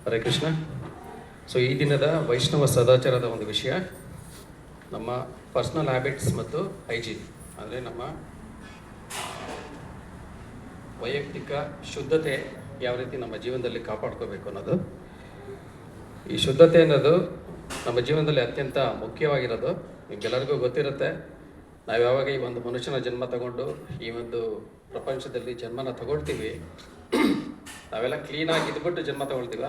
Hare Krishna. So ಈ ದಿನದ ವೈಷ್ಣವ ಸದಾಚಾರದ ಒಂದು ವಿಷಯ ನಮ್ಮ ಪರ್ಸ್ನಲ್ ಹ್ಯಾಬಿಟ್ಸ್ ಮತ್ತು ಹೈಜೀನ್, ಅಂದರೆ ನಮ್ಮ ವೈಯಕ್ತಿಕ ಶುದ್ಧತೆ ಯಾವ ರೀತಿ ನಮ್ಮ ಜೀವನದಲ್ಲಿ ಕಾಪಾಡ್ಕೋಬೇಕು ಅನ್ನೋದು. ಈ ಶುದ್ಧತೆ ಅನ್ನೋದು ನಮ್ಮ ಜೀವನದಲ್ಲಿ ಅತ್ಯಂತ ಮುಖ್ಯವಾಗಿರೋದು. ನಿಮಗೆಲ್ಲರಿಗೂ ಗೊತ್ತಿರುತ್ತೆ, ನಾವು ಯಾವಾಗ ಈ ಒಂದು ಮನುಷ್ಯನ ಜನ್ಮ ತಗೊಂಡು ಈ ಒಂದು ಪ್ರಪಂಚದಲ್ಲಿ ಜನ್ಮನ ತಗೊಳ್ತೀವಿ, ನಾವೆಲ್ಲ ಕ್ಲೀನಾಗಿ ಇದ್ಬಿಟ್ಟು ಜನ್ಮ ತಗೊಳ್ತೀವ.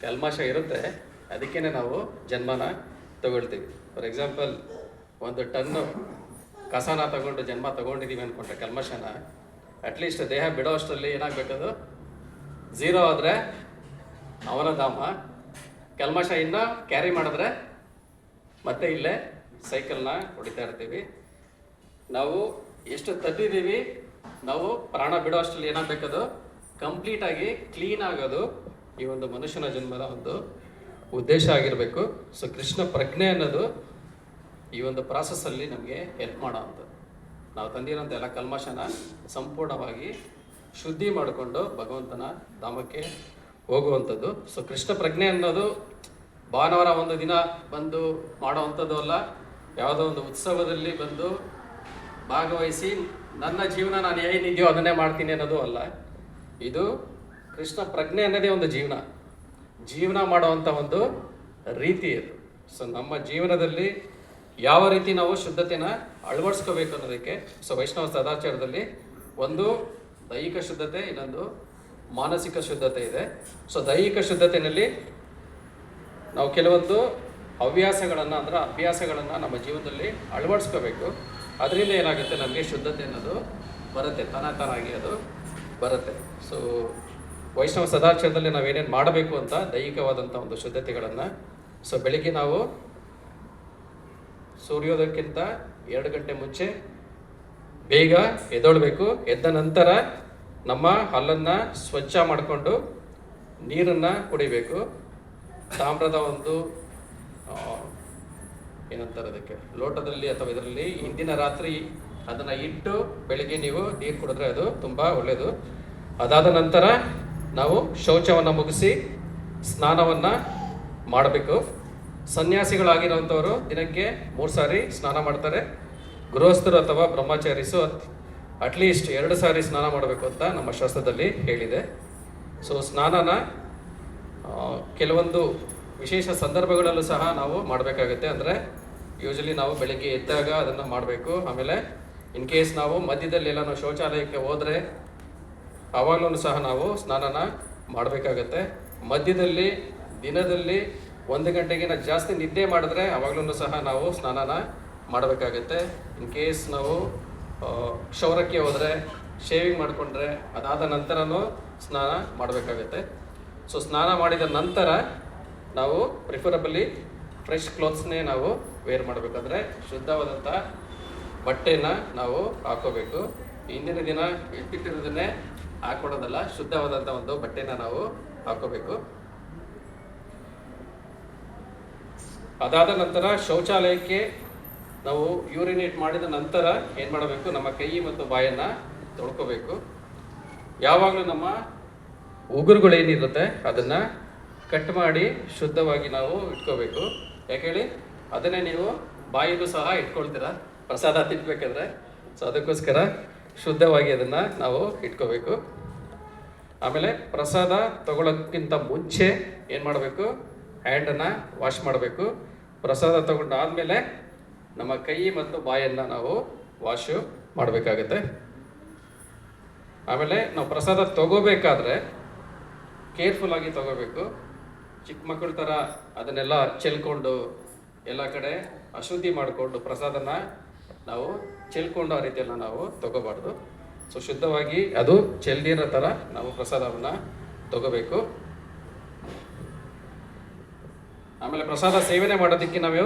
ಕಲ್ಮಶ ಇರುತ್ತೆ, ಅದಕ್ಕೇ ನಾವು ಜನ್ಮನ ತಗೊಳ್ತೀವಿ. ಫಾರ್ ಎಕ್ಸಾಂಪಲ್, ಒಂದು ಟನ್ನು ಕಸನ ತಗೊಂಡು ಜನ್ಮ ತಗೊಂಡಿದ್ದೀವಿ ಅಂದ್ಕೊಂಡ್ರೆ ಕಲ್ಮಶನ, ಅಟ್ಲೀಸ್ಟ್ ದೇಹ ಬಿಡೋ ಅಷ್ಟರಲ್ಲಿ ಏನಾಗಬೇಕದು 0 ಆದರೆ ಅವನ ಧಾಮ. ಕಲ್ಮಶ ಇನ್ನೂ ಕ್ಯಾರಿ ಮಾಡಿದ್ರೆ ಮತ್ತೆ ಇಲ್ಲೇ ಸೈಕಲ್ನ ಹೊಡಿತಾ ಇರ್ತೀವಿ. ನಾವು ಎಷ್ಟು ತದ್ದಿದ್ದೀವಿ, ನಾವು ಪ್ರಾಣ ಬಿಡೋ ಅಷ್ಟರಲ್ಲಿ ಏನಾಗಬೇಕದು ಕಂಪ್ಲೀಟಾಗಿ ಕ್ಲೀನ್ ಆಗೋದು ಈ ಒಂದು ಮನುಷ್ಯನ ಜನ್ಮದ ಒಂದು ಉದ್ದೇಶ ಆಗಿರಬೇಕು. ಸೊ ಕೃಷ್ಣ ಪ್ರಜ್ಞೆ ಅನ್ನೋದು ಈ ಒಂದು ಪ್ರಾಸೆಸ್ಸಲ್ಲಿ ನಮಗೆ ಹೆಲ್ಪ್ ಮಾಡೋ ಅಂಥದ್ದು. ನಾವು ತಂದಿರೋಂಥ ಎಲ್ಲ ಕಲ್ಮಶನ ಸಂಪೂರ್ಣವಾಗಿ ಶುದ್ಧಿ ಮಾಡಿಕೊಂಡು ಭಗವಂತನ ಧಾಮಕ್ಕೆ ಹೋಗುವಂಥದ್ದು. ಸೊ ಕೃಷ್ಣ ಪ್ರಜ್ಞೆ ಅನ್ನೋದು ಭಾನುವಾರ ಒಂದು ದಿನ ಬಂದು ಮಾಡೋ ಅಂಥದ್ದು ಅಲ್ಲ, ಯಾವುದೋ ಒಂದು ಉತ್ಸವದಲ್ಲಿ ಬಂದು ಭಾಗವಹಿಸಿ ನನ್ನ ಜೀವನ ನಾನು ಏನಿದೆಯೋ ಅದನ್ನೇ ಮಾಡ್ತೀನಿ ಅನ್ನೋದು ಅಲ್ಲ. ಇದು ಕೃಷ್ಣ ಪ್ರಜ್ಞೆ ಅನ್ನೋದೇ ಒಂದು ಜೀವನ ಮಾಡುವಂಥ ಒಂದು ರೀತಿ ಇದು. ಸೊ ನಮ್ಮ ಜೀವನದಲ್ಲಿ ಯಾವ ರೀತಿ ನಾವು ಶುದ್ಧತೆನ ಅಳವಡಿಸ್ಕೋಬೇಕು ಅನ್ನೋದಕ್ಕೆ ಸೊ ವೈಷ್ಣವ ಸದಾಚಾರದಲ್ಲಿ ಒಂದು ದೈಹಿಕ ಶುದ್ಧತೆ, ಇನ್ನೊಂದು ಮಾನಸಿಕ ಶುದ್ಧತೆ ಇದೆ. ಸೊ ದೈಹಿಕ ಶುದ್ಧತೆಯಲ್ಲಿ ನಾವು ಕೆಲವೊಂದು ಅಭ್ಯಾಸಗಳನ್ನು ನಮ್ಮ ಜೀವನದಲ್ಲಿ ಅಳವಡಿಸ್ಕೋಬೇಕು. ಅದರಿಂದ ಏನಾಗುತ್ತೆ, ನಮಗೆ ಶುದ್ಧತೆ ಅನ್ನೋದು ಬರುತ್ತೆ, ತಾನಾಗಿ ಅದು ಬರುತ್ತೆ. ಸೊ ವೈಷ್ಣವ ಸದಾಚಾರದಲ್ಲಿ ನಾವೇನೇನು ಮಾಡಬೇಕು ಅಂತ ದೈಹಿಕವಾದಂಥ ಒಂದು ಶುದ್ಧತೆಗಳನ್ನು, ಸೊ ಬೆಳಿಗ್ಗೆ ನಾವು ಸೂರ್ಯೋದಯಕ್ಕಿಂತ 2 ಗಂಟೆ ಮುಂಚೆ ಬೇಗ ಎದ್ದೇಳಬೇಕು. ಎದ್ದ ನಂತರ ನಮ್ಮ ಹಲ್ಲನ್ನು ಸ್ವಚ್ಛ ಮಾಡಿಕೊಂಡು ನೀರನ್ನು ಕುಡಿಬೇಕು. ತಾಮ್ರದ ಒಂದು ಏನಂತಾರೆ ಅದಕ್ಕೆ, ಲೋಟದಲ್ಲಿ ಅಥವಾ ಇದರಲ್ಲಿ ಹಿಂದಿನ ರಾತ್ರಿ ಅದನ್ನು ಇಟ್ಟು ಬೆಳಿಗ್ಗೆ ನೀವು ನೀರು ಕುಡಿದ್ರೆ ಅದು ತುಂಬ ಒಳ್ಳೆಯದು. ಅದಾದ ನಂತರ ನಾವು ಶೌಚವನ್ನು ಮುಗಿಸಿ ಸ್ನಾನವನ್ನು ಮಾಡಬೇಕು. ಸನ್ಯಾಸಿಗಳಾಗಿರೋಂಥವರು ದಿನಕ್ಕೆ 3 ಸಾರಿ ಸ್ನಾನ ಮಾಡ್ತಾರೆ. ಗೃಹಸ್ಥರು ಅಥವಾ ಬ್ರಹ್ಮಚಾರಿಸು ಅಟ್ಲೀಸ್ಟ್ 2 ಸಾರಿ ಸ್ನಾನ ಮಾಡಬೇಕು ಅಂತ ನಮ್ಮ ಶಾಸ್ತ್ರದಲ್ಲಿ ಹೇಳಿದೆ. ಸೊ ಸ್ನಾನನ ಕೆಲವೊಂದು ವಿಶೇಷ ಸಂದರ್ಭಗಳಲ್ಲೂ ಸಹ ನಾವು ಮಾಡಬೇಕಾಗತ್ತೆ. ಅಂದರೆ ಯೂಶಲಿ ನಾವು ಬೆಳಗ್ಗೆ ಎದ್ದಾಗ ಅದನ್ನು ಮಾಡಬೇಕು. ಆಮೇಲೆ ಇನ್ ಕೇಸ್ ನಾವು ಮಧ್ಯದಲ್ಲಿ ಎಲ್ಲ ನಾವು ಶೌಚಾಲಯಕ್ಕೆ ಹೋದರೆ ಆವಾಗಲೂ ಸಹ ನಾವು ಸ್ನಾನನ ಮಾಡಬೇಕಾಗತ್ತೆ. ಮಧ್ಯದಲ್ಲಿ ದಿನದಲ್ಲಿ 1 ಗಂಟೆಗಿಂತ ಜಾಸ್ತಿ ನಿದ್ದೆ ಮಾಡಿದ್ರೆ ಆವಾಗಲೂ ಸಹ ನಾವು ಸ್ನಾನನ ಮಾಡಬೇಕಾಗತ್ತೆ. ಇನ್ ಕೇಸ್ ನಾವು ಕ್ಷೌರಕ್ಕೆ ಹೋದರೆ, ಶೇವಿಂಗ್ ಮಾಡಿಕೊಂಡ್ರೆ ಅದಾದ ನಂತರನೂ ಸ್ನಾನ ಮಾಡಬೇಕಾಗತ್ತೆ. ಸೊ ಸ್ನಾನ ಮಾಡಿದ ನಂತರ ನಾವು ಪ್ರಿಫರಬಲಿ ಫ್ರೆಶ್ ಕ್ಲೋತ್ಸ್ನೇ ನಾವು ವೇರ್ ಮಾಡಬೇಕಾದ್ರೆ ಶುದ್ಧವಾದಂಥ ಬಟ್ಟೆನ ನಾವು ಹಾಕೋಬೇಕು. ಹಿಂದಿನ ದಿನ ಇಟ್ಟಿರೋದನ್ನೇ ಹಾಕೊಡೋದಲ್ಲ, ಶುದ್ಧವಾದಂಥ ಒಂದು ಬಟ್ಟೆನ ನಾವು ಹಾಕೋಬೇಕು. ಅದಾದ ನಂತರ ಶೌಚಾಲಯಕ್ಕೆ ನಾವು ಯೂರಿನೇಟ್ ಮಾಡಿದ ನಂತರ ಏನು ಮಾಡಬೇಕು, ನಮ್ಮ ಕೈ ಮತ್ತು ಬಾಯನ್ನು ತೊಳ್ಕೋಬೇಕು. ಯಾವಾಗಲೂ ನಮ್ಮ ಉಗುರುಗಳೇನಿರುತ್ತೆ ಅದನ್ನು ಕಟ್ ಮಾಡಿ ಶುದ್ಧವಾಗಿ ನಾವು ಇಟ್ಕೋಬೇಕು. ಯಾಕೆ ಹೇಳಿ, ಅದನ್ನೇ ನೀವು ಬಾಯಿಗೂ ಸಹ ಇಟ್ಕೊಳ್ತೀರ ಪ್ರಸಾದ ತಿನ್ಬೇಕಾದ್ರೆ. ಸೊ ಅದಕ್ಕೋಸ್ಕರ ಶುದ್ಧವಾಗಿ ಅದನ್ನು ನಾವು ಇಟ್ಕೋಬೇಕು. ಆಮೇಲೆ ಪ್ರಸಾದ ತಗೊಳ್ಳೋಕ್ಕಿಂತ ಮುಂಚೆ ಏನು ಮಾಡಬೇಕು, ಹ್ಯಾಂಡನ್ನು ವಾಶ್ ಮಾಡಬೇಕು. ಪ್ರಸಾದ ತಗೊಂಡಾದಮೇಲೆ ನಮ್ಮ ಕೈ ಮತ್ತು ಬಾಯನ್ನು ನಾವು ವಾಶು ಮಾಡಬೇಕಾಗತ್ತೆ. ಆಮೇಲೆ ನಾವು ಪ್ರಸಾದ ತಗೋಬೇಕಾದ್ರೆ ಕೇರ್ಫುಲ್ಲಾಗಿ ತಗೋಬೇಕು. ಚಿಕ್ಕ ಮಕ್ಕಳ ಥರ ಅದನ್ನೆಲ್ಲ ಚೆಲ್ಕೊಂಡು ಎಲ್ಲ ಕಡೆ ಅಶುದ್ಧಿ ಮಾಡಿಕೊಂಡು ಪ್ರಸಾದನ ನಾವು ಚೆಲ್ಕೊಂಡು ಆ ರೀತಿಯೆಲ್ಲ ನಾವು ತಗೋಬಾರ್ದು. ಸೊ ಶುದ್ಧವಾಗಿ ಅದು ಚೆಲ್ದಿರೋ ಥರ ನಾವು ಪ್ರಸಾದವನ್ನು ತಗೋಬೇಕು. ಆಮೇಲೆ ಪ್ರಸಾದ ಸೇವನೆ ಮಾಡೋದಕ್ಕೆ ನಾವು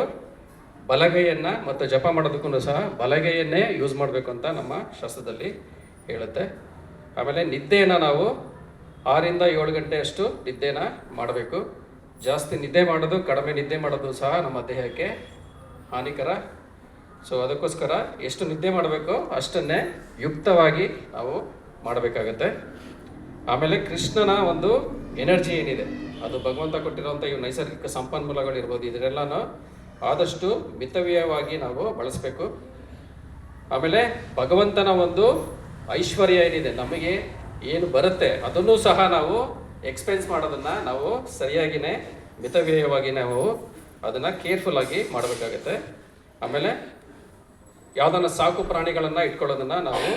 ಬಲಗೈಯನ್ನು ಮತ್ತು ಜಪ ಮಾಡೋದಕ್ಕೂ ಸಹ ಬಲಗೈಯನ್ನೇ ಯೂಸ್ ಮಾಡಬೇಕು ಅಂತ ನಮ್ಮ ಶಾಸ್ತ್ರದಲ್ಲಿ ಹೇಳುತ್ತೆ. ಆಮೇಲೆ ನಿದ್ದೆಯನ್ನು ನಾವು 6 ರಿಂದ 7 ಗಂಟೆ ಅಷ್ಟು ನಿದ್ದೆನ ಮಾಡಬೇಕು. ಜಾಸ್ತಿ ನಿದ್ದೆ ಮಾಡೋದು, ಕಡಿಮೆ ನಿದ್ದೆ ಮಾಡೋದು ಸಹ ನಮ್ಮ ದೇಹಕ್ಕೆ ಹಾನಿಕರ. ಸೊ ಅದಕ್ಕೋಸ್ಕರ ಎಷ್ಟು ನಿದ್ದೆ ಮಾಡಬೇಕೋ ಅಷ್ಟನ್ನೇ ಯುಕ್ತವಾಗಿ ನಾವು ಮಾಡಬೇಕಾಗತ್ತೆ. ಆಮೇಲೆ ಕೃಷ್ಣನ ಒಂದು ಎನರ್ಜಿ ಏನಿದೆ ಅದು ಭಗವಂತ ಕೊಟ್ಟಿರುವಂಥ ಇವು ನೈಸರ್ಗಿಕ ಸಂಪನ್ಮೂಲಗಳಿರ್ಬೋದು, ಇದನ್ನೆಲ್ಲನೂ ಆದಷ್ಟು ಮಿತವ್ಯಯವಾಗಿ ನಾವು ಬಳಸಬೇಕು. ಆಮೇಲೆ ಭಗವಂತನ ಒಂದು ಐಶ್ವರ್ಯ ಏನಿದೆ, ನಮಗೆ ಏನು ಬರುತ್ತೆ ಅದನ್ನು ಸಹ ನಾವು ಎಕ್ಸ್ಪೆನ್ಸ್ ಮಾಡೋದನ್ನು ನಾವು ಸರಿಯಾಗಿಯೇ ಮಿತವ್ಯಯವಾಗಿ ನಾವು ಅದನ್ನು ಕೇರ್ಫುಲ್ಲಾಗಿ ಮಾಡಬೇಕಾಗತ್ತೆ. ಆಮೇಲೆ ಯಾವುದನ್ನು ಸಾಕು ಪ್ರಾಣಿಗಳನ್ನು ಇಟ್ಕೊಳ್ಳೋದನ್ನು ನಾವು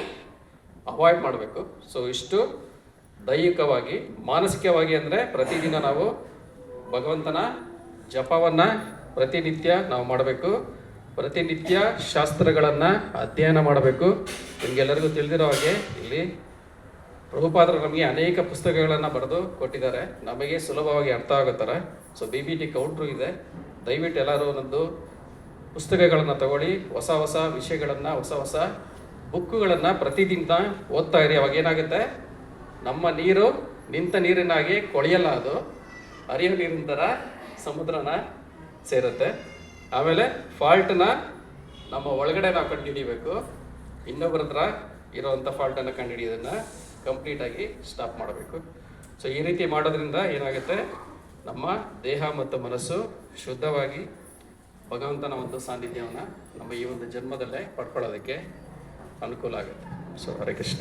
ಅವಾಯ್ಡ್ ಮಾಡಬೇಕು. ಸೊ ಇಷ್ಟು ದೈಹಿಕವಾಗಿ. ಮಾನಸಿಕವಾಗಿ ಅಂದರೆ ಪ್ರತಿದಿನ ನಾವು ಭಗವಂತನ ಜಪವನ್ನು ಪ್ರತಿನಿತ್ಯ ನಾವು ಮಾಡಬೇಕು. ಪ್ರತಿನಿತ್ಯ ಶಾಸ್ತ್ರಗಳನ್ನು ಅಧ್ಯಯನ ಮಾಡಬೇಕು. ನಿಮಗೆಲ್ಲರಿಗೂ ತಿಳಿದಿರೋ ಹಾಗೆ ಇಲ್ಲಿ ಪ್ರಭುಪಾದರು ನಮಗೆ ಅನೇಕ ಪುಸ್ತಕಗಳನ್ನು ಬರೆದು ಕೊಟ್ಟಿದ್ದಾರೆ, ನಮಗೆ ಸುಲಭವಾಗಿ ಅರ್ಥ ಆಗೋ ಥರ. ಸೊ BBT ಕೌಂಟ್ರು ಇದೆ, ದಯವಿಟ್ಟು ಎಲ್ಲರೂ ಒಂದೊಂದು ಪುಸ್ತಕಗಳನ್ನು ತಗೊಳ್ಳಿ, ಹೊಸ ಹೊಸ ವಿಷಯಗಳನ್ನು, ಹೊಸ ಹೊಸ ಬುಕ್ಕುಗಳನ್ನು ಪ್ರತಿದಿನ ಓದ್ತಾ ಇರಿ. ಅವಾಗ ಏನಾಗುತ್ತೆ, ನಮ್ಮ ನೀರು ನಿಂತ ನೀರಿನಾಗಿ ಕೊಳೆಯಲ್ಲ, ಅದು ಹರಿಯೋ ನೀರಿನ ಥರ ಸಮುದ್ರನ ಸೇರುತ್ತೆ. ಆಮೇಲೆ ಫಾಲ್ಟನ್ನ ನಮ್ಮ ಒಳಗಡೆ ನಾವು ಕಂಡುಹಿಡಿಬೇಕು, ಇನ್ನೊಬ್ಬರ ಹತ್ರ ಇರೋವಂಥ ಫಾಲ್ಟನ್ನು ಕಂಡುಹಿಡಿಯೋದನ್ನು ಕಂಪ್ಲೀಟಾಗಿ ಸ್ಟಾಪ್ ಮಾಡಬೇಕು. ಸೊ ಈ ರೀತಿ ಮಾಡೋದ್ರಿಂದ ಏನಾಗುತ್ತೆ, ನಮ್ಮ ದೇಹ ಮತ್ತು ಮನಸ್ಸು ಶುದ್ಧವಾಗಿ ಭಗವಂತನ ಒಂದು ಸಾನ್ನಿಧ್ಯವನ್ನು ನಮ್ಮ ಈ ಒಂದು ಜನ್ಮದಲ್ಲೇ ಪಡ್ಕೊಳ್ಳೋದಕ್ಕೆ ಅನುಕೂಲ ಆಗುತ್ತೆ. ಸೊ ಹರೇ ಕೃಷ್ಣ.